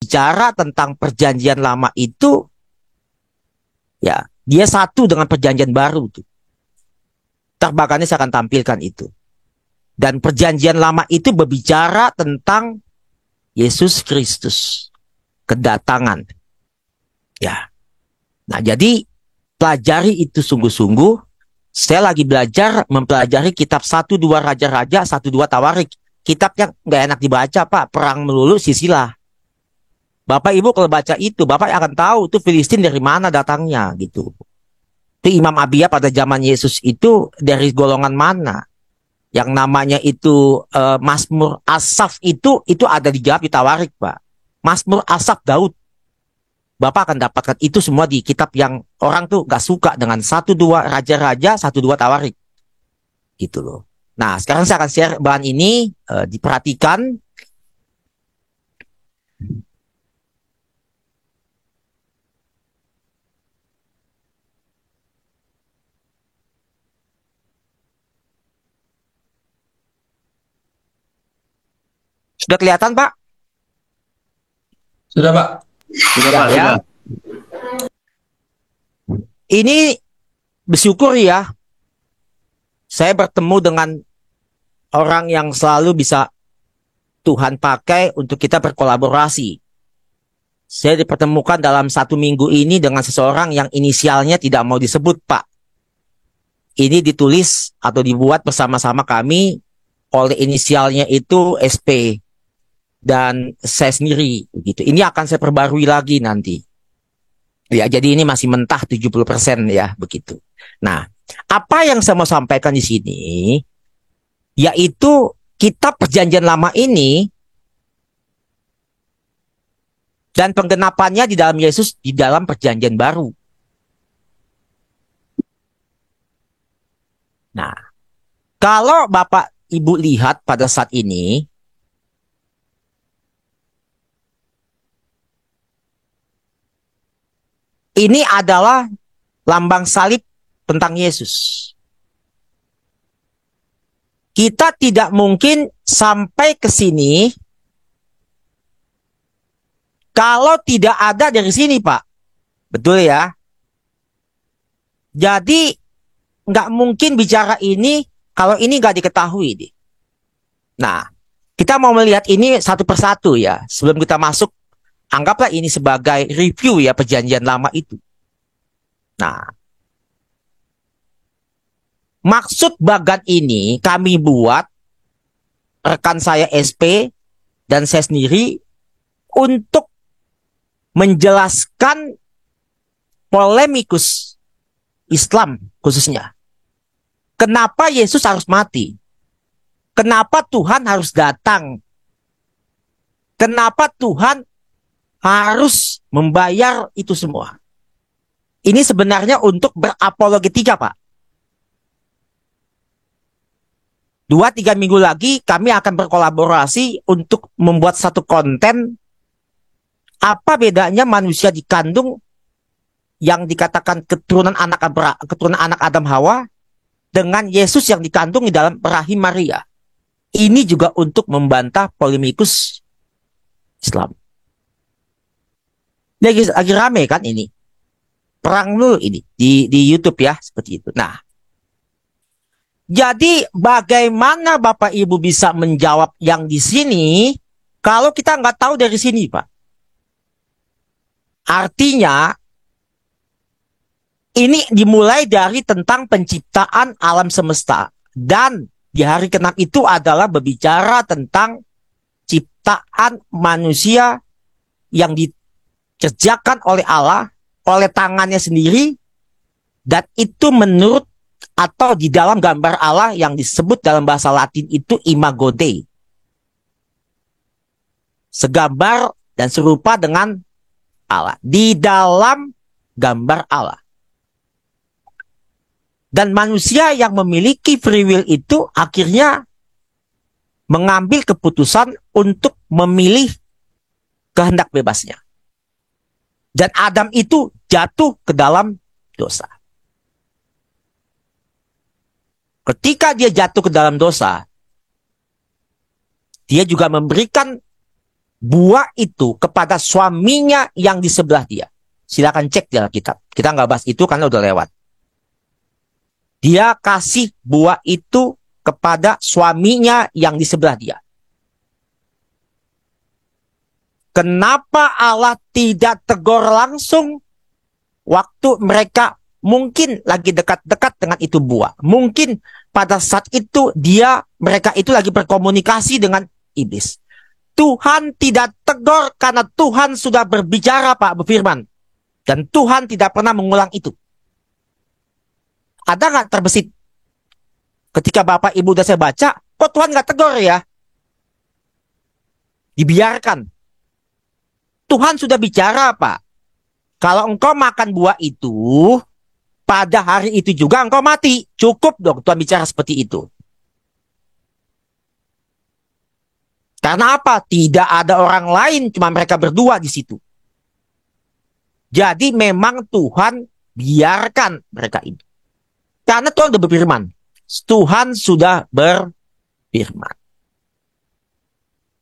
berbicara tentang perjanjian lama itu, ya, dia satu dengan perjanjian baru tuh. Bahkan saya akan tampilkan itu. Dan perjanjian lama itu berbicara tentang Yesus Kristus, kedatangan. Ya. Nah, jadi pelajari itu sungguh-sungguh. Saya lagi belajar mempelajari kitab 1-2 Raja-Raja, 1-2 Tawarik. Kitab yang nggak enak dibaca, Pak. Perang melulu Sisilah. Bapak Ibu kalau baca itu, Bapak akan tahu itu Filistin dari mana datangnya gitu. Itu Imam Abia pada zaman Yesus itu dari golongan mana? Yang namanya itu Mazmur Asaf itu ada di Tawarik, Pak. Mazmur Asaf Daud. Bapak akan dapatkan itu semua di kitab yang orang tuh gak suka dengan 1-2 Raja-Raja, 1-2 Tawarik. Gitu loh. Nah, sekarang saya akan share bahan ini, diperhatikan. Sudah kelihatan, Pak? Sudah, Pak. Sudah, ya. Ini bersyukur ya, saya bertemu dengan orang yang selalu bisa Tuhan pakai untuk kita berkolaborasi. Saya dipertemukan dalam 1 minggu ini dengan seseorang yang inisialnya tidak mau disebut, Pak. Ini ditulis atau dibuat bersama-sama kami oleh inisialnya itu SP. Dan saya sendiri gitu. Ini akan saya perbarui lagi nanti. Ya, jadi ini masih mentah 70% ya, begitu. Nah, apa yang saya mau sampaikan di sini yaitu kitab perjanjian lama ini dan penggenapannya di dalam Yesus di dalam perjanjian baru. Nah, kalau Bapak Ibu lihat pada saat ini, ini adalah lambang salib tentang Yesus. Kita tidak mungkin sampai ke sini kalau tidak ada dari sini, Pak. Betul ya? Jadi nggak mungkin bicara ini kalau ini nggak diketahui. Nah, kita mau melihat ini satu persatu ya. Sebelum kita masuk, anggaplah ini sebagai review ya perjanjian lama itu. Nah, maksud bagan ini kami buat, rekan saya SP dan saya sendiri, untuk menjelaskan polemikus Islam khususnya. Kenapa Yesus harus mati? Kenapa Tuhan harus datang? Kenapa Tuhan harus membayar itu semua? Ini sebenarnya untuk berapologetika, Pak. 2-3 minggu lagi kami akan berkolaborasi untuk membuat satu konten. Apa bedanya manusia dikandung yang dikatakan keturunan anak Adam Hawa dengan Yesus yang dikandung di dalam rahim Maria? Ini juga untuk membantah polemikus Islam. Lagi rame kan ini. Perang dulu ini di YouTube ya, seperti itu. Nah, jadi bagaimana Bapak Ibu bisa menjawab yang di sini kalau kita nggak tahu dari sini, Pak? Artinya ini dimulai dari tentang penciptaan alam semesta, dan di hari ke-6 itu adalah berbicara tentang ciptaan manusia yang dikerjakan oleh Allah, oleh tangannya sendiri, dan itu menurut atau di dalam gambar Allah yang disebut dalam bahasa Latin itu imago Dei. Segambar dan serupa dengan Allah. Di dalam gambar Allah. Dan manusia yang memiliki free will itu akhirnya mengambil keputusan untuk memilih kehendak bebasnya. Dan Adam itu jatuh ke dalam dosa. Ketika dia jatuh ke dalam dosa, dia juga memberikan buah itu kepada suaminya yang di sebelah dia. Silakan cek di Alkitab. Kita nggak bahas itu karena udah lewat. Dia kasih buah itu kepada suaminya yang di sebelah dia. Kenapa Allah tidak tegur langsung waktu mereka mungkin lagi dekat-dekat dengan itu buah? Mungkin pada saat itu mereka itu lagi berkomunikasi dengan iblis. Tuhan tidak tegur karena Tuhan sudah berbicara, Pak, berfirman. Dan Tuhan tidak pernah mengulang itu. Ada nggak terbesit? Ketika Bapak Ibu udah saya baca, kok Tuhan nggak tegur ya? Dibiarkan. Tuhan sudah bicara, Pak. Kalau engkau makan buah itu, pada hari itu juga engkau mati. Cukup dong Tuhan bicara seperti itu. Karena apa? Tidak ada orang lain, cuma mereka berdua di situ. Jadi memang Tuhan biarkan mereka itu. Karena Tuhan sudah berfirman. Tuhan sudah berfirman.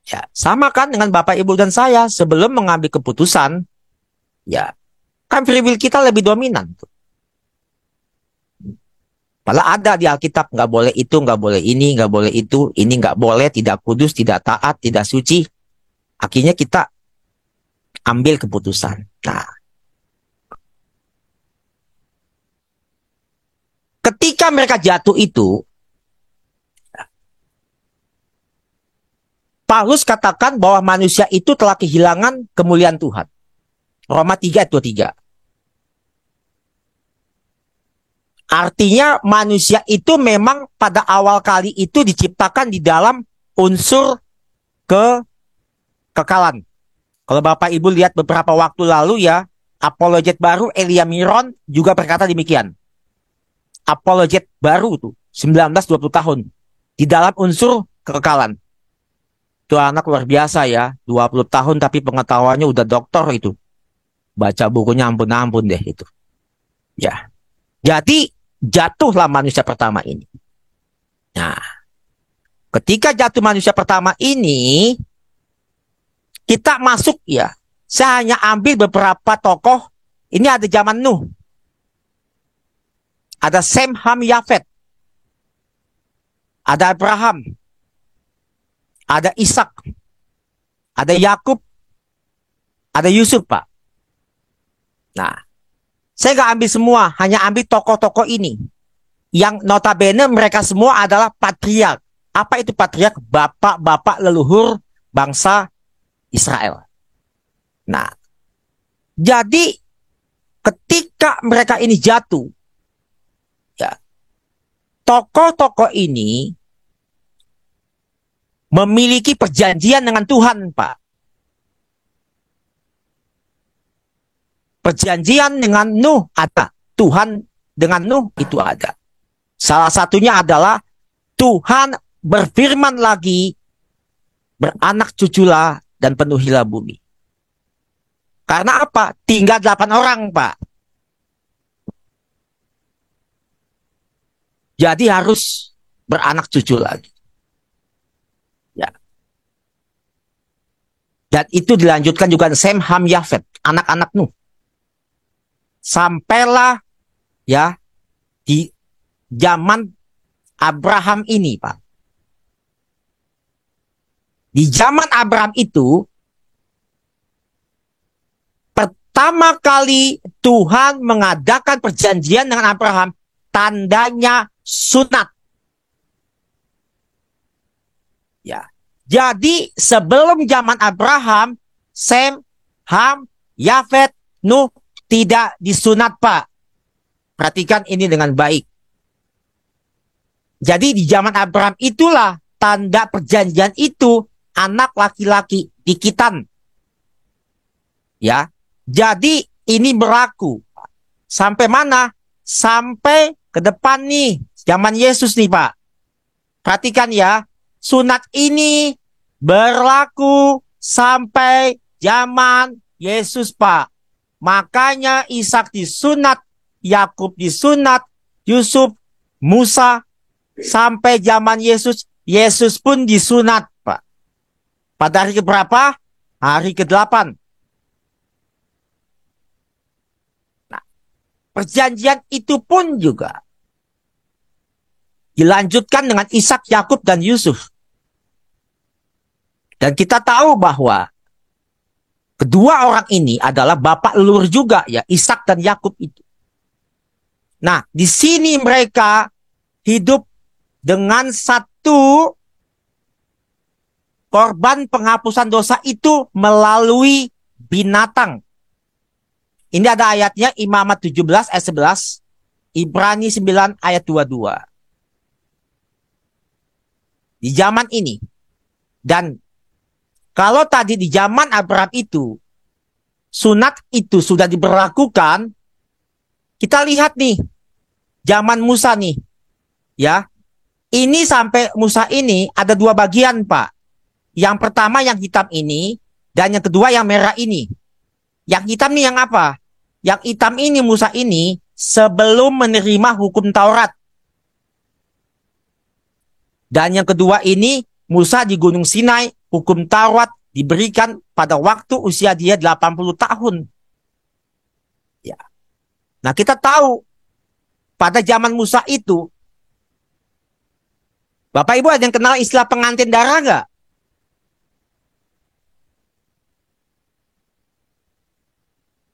Ya, sama kan dengan Bapak, Ibu, dan saya. Sebelum mengambil keputusan, ya, kan free will kita lebih dominan. Malah ada di Alkitab, nggak boleh itu, nggak boleh ini, nggak boleh itu, ini nggak boleh, tidak kudus, tidak taat, tidak suci. Akhirnya kita ambil keputusan. Nah, ketika mereka jatuh itu, Paulus katakan bahwa manusia itu telah kehilangan kemuliaan Tuhan. Roma 3 ayat 23. Artinya manusia itu memang pada awal kali itu diciptakan di dalam unsur kekekalan. Kalau Bapak Ibu lihat beberapa waktu lalu ya, apologet baru Elia Miron juga berkata demikian. Apologet baru tuh, 19-20 tahun. Di dalam unsur kekekalan. Itu anak luar biasa ya, 20 tahun tapi pengetahuannya udah doktor itu. Baca bukunya ampun-ampun deh itu. Ya. Jadi jatuhlah manusia pertama ini. Nah, ketika jatuh manusia pertama ini, kita masuk ya. Saya hanya ambil beberapa tokoh. Ini ada zaman Nuh. Ada Sem, Ham, Yafet. Ada Abraham. Ada Ishak. Ada Yakub. Ada Yusuf, Pak. Nah, saya nggak ambil semua, hanya ambil tokoh-tokoh ini. Yang notabene mereka semua adalah patriark. Apa itu patriark? Bapak-bapak leluhur bangsa Israel. Nah, jadi ketika mereka ini jatuh, ya, tokoh-tokoh ini memiliki perjanjian dengan Tuhan, Pak. Perjanjian dengan Nuh ada. Tuhan dengan Nuh itu ada. Salah satunya adalah Tuhan berfirman lagi, beranak cuculah dan penuhilah bumi. Karena apa? Tinggal 8 orang, Pak. Jadi harus beranak cucu lagi. Ya. Dan itu dilanjutkan juga Sem, Ham, Yafet, anak-anak Nuh. Sampailah ya di zaman Abraham ini, Pak. Di zaman Abraham itu pertama kali Tuhan mengadakan perjanjian dengan Abraham, tandanya sunat. Ya. Jadi sebelum zaman Abraham, Sem, Ham, Yafet, Nuh tidak disunat, Pak. Perhatikan ini dengan baik. Jadi di zaman Abraham itulah tanda perjanjian itu, anak laki-laki dikitan. Ya. Jadi ini berlaku. Sampai mana? Sampai ke depan nih. Zaman Yesus nih, Pak. Perhatikan ya. Sunat ini berlaku sampai zaman Yesus, Pak. Makanya Ishak disunat, Yakub disunat, Yusuf, Musa, sampai zaman Yesus, Yesus pun disunat, Pak. Pada hari keberapa? hari ke-8. Nah, perjanjian itu pun juga dilanjutkan dengan Ishak, Yakub, dan Yusuf. Dan kita tahu bahwa kedua orang ini adalah bapak leluhur juga, ya, Ishak dan Yakub itu. Nah, di sini mereka hidup dengan satu korban penghapusan dosa itu melalui binatang. Ini ada ayatnya, Imamat 17 ayat 11, Ibrani 9 ayat 22. Di zaman ini. Dan kalau tadi di zaman Abraham itu, sunat itu sudah diberlakukan, kita lihat nih, zaman Musa nih, ya. Ini sampai Musa ini ada dua bagian, Pak. Yang pertama yang hitam ini, dan yang kedua yang merah ini. Yang hitam ini yang apa? Yang hitam ini Musa ini sebelum menerima hukum Taurat. Dan yang kedua ini Musa di Gunung Sinai, hukum Taurat diberikan pada waktu usia dia 80 tahun. Ya. Nah, kita tahu pada zaman Musa itu, Bapak Ibu ada yang kenal istilah pengantin darah nggak?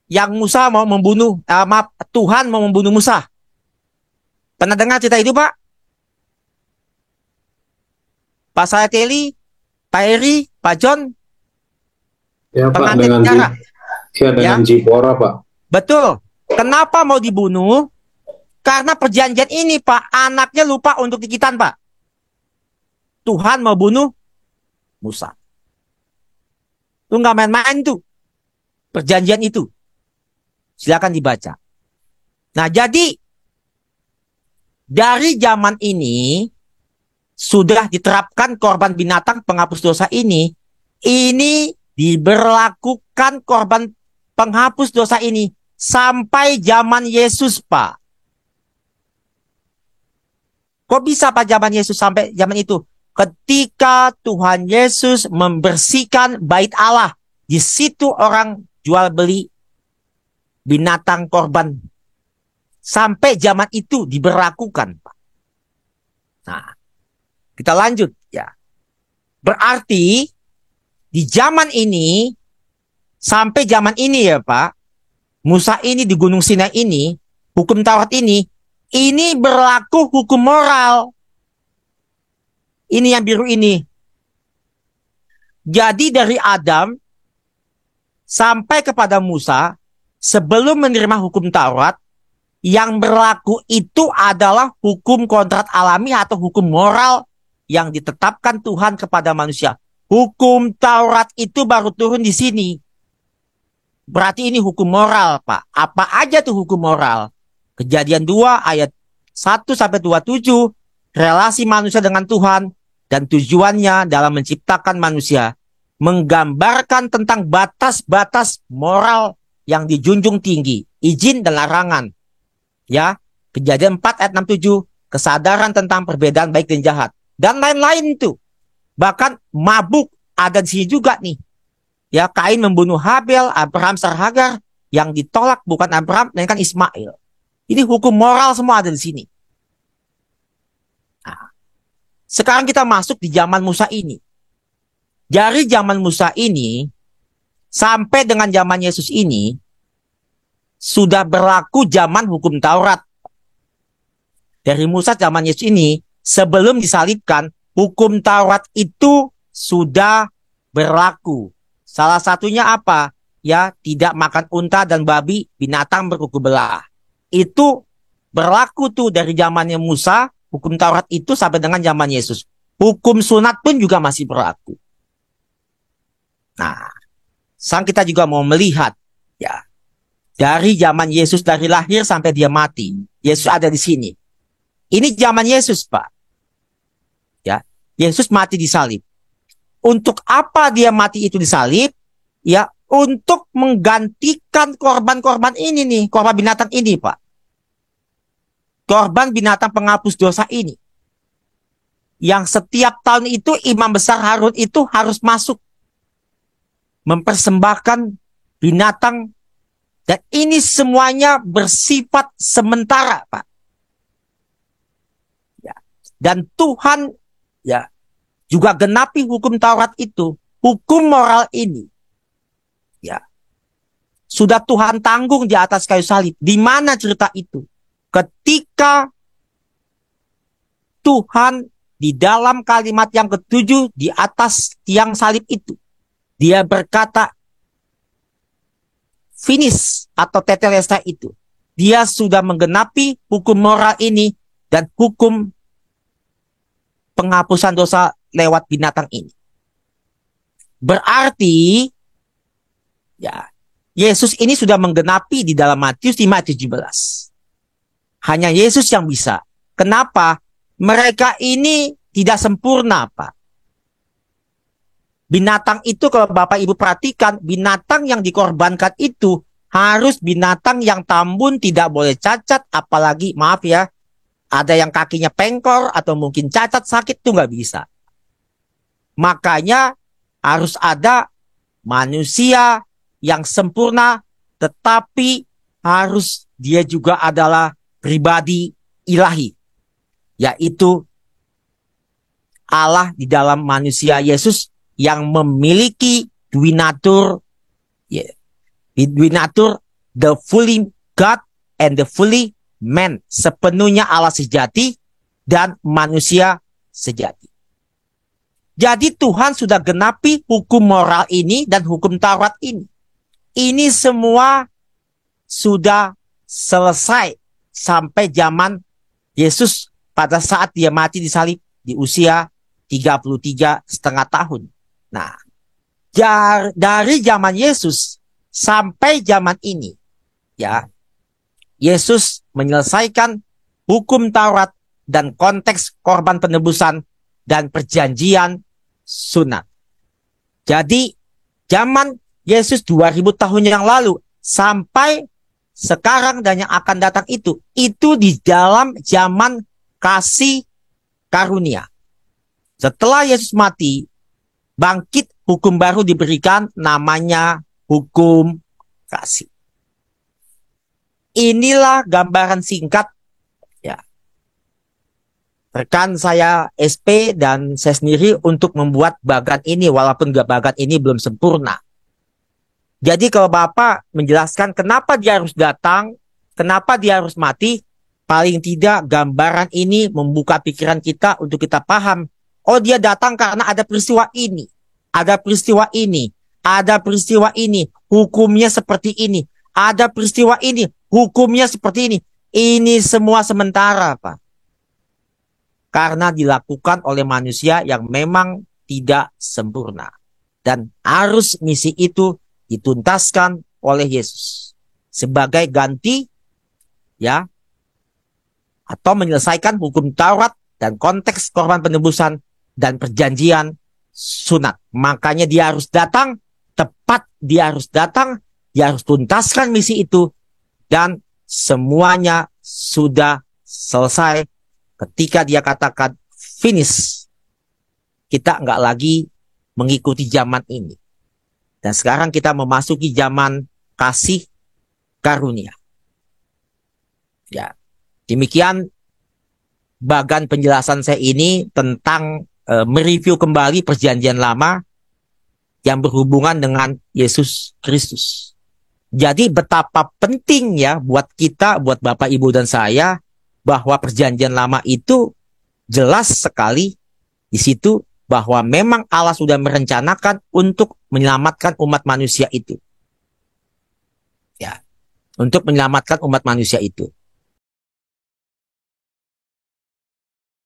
Yang Musa mau membunuh, maaf, Tuhan mau membunuh Musa. Pernah dengar cerita itu, Pak? Pak Sayateli, Pak Eri, Pak John? Ya, Pak, pengantin dengan darah. Ya, dengan Ya. Zipora, Pak. Betul. Kenapa mau dibunuh? Karena perjanjian ini, Pak, anaknya lupa untuk dikitan, Pak. Tuhan mau bunuh Musa. Itu nggak main-main tuh. Perjanjian itu. Silakan dibaca. Nah, jadi dari zaman ini sudah diterapkan korban binatang penghapus dosa ini diberlakukan korban penghapus dosa ini sampai zaman Yesus, Pak. Kok bisa Pak zaman Yesus sampai zaman itu? Ketika Tuhan Yesus membersihkan bait Allah, di situ orang jual beli binatang korban. Sampai zaman itu diberlakukan, Pak. Nah, kita lanjut ya. Berarti di zaman ini sampai zaman ini ya, Pak, Musa ini di Gunung Sinai ini, hukum Taurat ini berlaku hukum moral. Ini yang biru ini. Jadi dari Adam sampai kepada Musa, sebelum menerima hukum Taurat, yang berlaku itu adalah hukum kontrak alami atau hukum moral yang ditetapkan Tuhan kepada manusia. Hukum Taurat itu baru turun di sini. Berarti ini hukum moral, Pak. Apa aja tuh hukum moral? Kejadian 2 ayat 1 sampai 27, relasi manusia dengan Tuhan dan tujuannya dalam menciptakan manusia, menggambarkan tentang batas-batas moral yang dijunjung tinggi, izin dan larangan. Ya, Kejadian 4 ayat 67, kesadaran tentang perbedaan baik dan jahat dan lain-lain itu. Bahkan mabuk ada di sini juga nih. Ya, Kain membunuh Habel, Abraham Sarah Hagar, yang ditolak bukan Abraham, melainkan Ismail. Ini hukum moral semua ada di sini. Nah, sekarang kita masuk di zaman Musa ini. Dari zaman Musa ini sampai dengan zaman Yesus ini sudah berlaku zaman hukum Taurat. Dari Musa zaman Yesus ini sebelum disalibkan, hukum Taurat itu sudah berlaku. Salah satunya apa? Ya, tidak makan unta dan babi, binatang berkuku belah. Itu berlaku tuh dari zamannya Musa, hukum Taurat itu sampai dengan zaman Yesus. Hukum sunat pun juga masih berlaku. Nah, sekarang kita juga mau melihat ya, dari zaman Yesus dari lahir sampai dia mati, Yesus ada di sini. Ini zaman Yesus, Pak. Ya, Yesus mati di salib. Untuk apa dia mati itu disalib? Ya, untuk menggantikan korban-korban ini nih, korban binatang ini, Pak. Korban binatang penghapus dosa ini. Yang setiap tahun itu imam besar Harun itu harus masuk. mempersembahkan binatang, dan ini semuanya bersifat sementara, Pak. Ya. Dan Tuhan ya juga genapi hukum Taurat itu, hukum moral ini. Ya. Sudah Tuhan tanggung di atas kayu salib. Di mana cerita itu? Ketika Tuhan di dalam kalimat yang ketujuh di atas tiang salib itu, dia berkata, finish atau tetelestai itu. Dia sudah menggenapi hukum moral ini dan hukum penghapusan dosa lewat binatang ini. Berarti, ya, Yesus ini sudah menggenapi di dalam Matius 5:17. Hanya Yesus yang bisa. Kenapa? Mereka ini tidak sempurna, Pak. Binatang itu kalau Bapak Ibu perhatikan, binatang yang dikorbankan itu harus binatang yang tambun, tidak boleh cacat, apalagi maaf ya, ada yang kakinya pengkor atau mungkin cacat sakit itu nggak bisa. Makanya harus ada manusia yang sempurna, tetapi harus dia juga adalah pribadi ilahi, yaitu Allah di dalam manusia Yesus yang memiliki dui natur, the fully God and the fully man, sepenuhnya Allah sejati dan manusia sejati. Jadi Tuhan sudah genapi hukum moral ini dan hukum Taurat ini. Ini semua sudah selesai sampai zaman Yesus pada saat dia mati di salib di usia 33,5 tahun. Nah, dari zaman Yesus sampai zaman ini, ya, Yesus menyelesaikan hukum Taurat dan konteks korban penebusan dan perjanjian sunat. Jadi, zaman Yesus 2000 tahun yang lalu sampai sekarang dan yang akan datang itu di dalam zaman kasih karunia. Setelah Yesus mati, bangkit, hukum baru diberikan, namanya hukum kasih. Inilah gambaran singkat, ya, rekan saya SP dan saya sendiri untuk membuat bagan ini, walaupun bagan ini belum sempurna. Jadi kalau Bapak menjelaskan kenapa dia harus datang, kenapa dia harus mati, paling tidak gambaran ini membuka pikiran kita untuk kita paham. Oh, dia datang karena ada peristiwa ini. Ada peristiwa ini. Ada peristiwa ini. Hukumnya seperti ini. Ada peristiwa ini. Hukumnya seperti ini. Ini semua sementara, Pak. Karena dilakukan oleh manusia yang memang tidak sempurna. Dan harus misi itu dituntaskan oleh Yesus. Sebagai ganti, ya, atau menyelesaikan hukum Taurat dan konteks korban penebusan dan perjanjian sunat. Makanya dia harus datang, tepat dia harus datang, dia harus tuntaskan misi itu, dan semuanya sudah selesai ketika dia katakan finish. Kita nggak lagi mengikuti zaman ini. Dan sekarang kita memasuki zaman kasih karunia. Ya, demikian bagan penjelasan saya ini tentang mereview kembali perjanjian lama yang berhubungan dengan Yesus Kristus. Jadi betapa penting ya buat kita, buat Bapak, Ibu, dan saya, bahwa perjanjian lama itu jelas sekali di situ bahwa memang Allah sudah merencanakan untuk menyelamatkan umat manusia itu. Ya, untuk menyelamatkan umat manusia itu.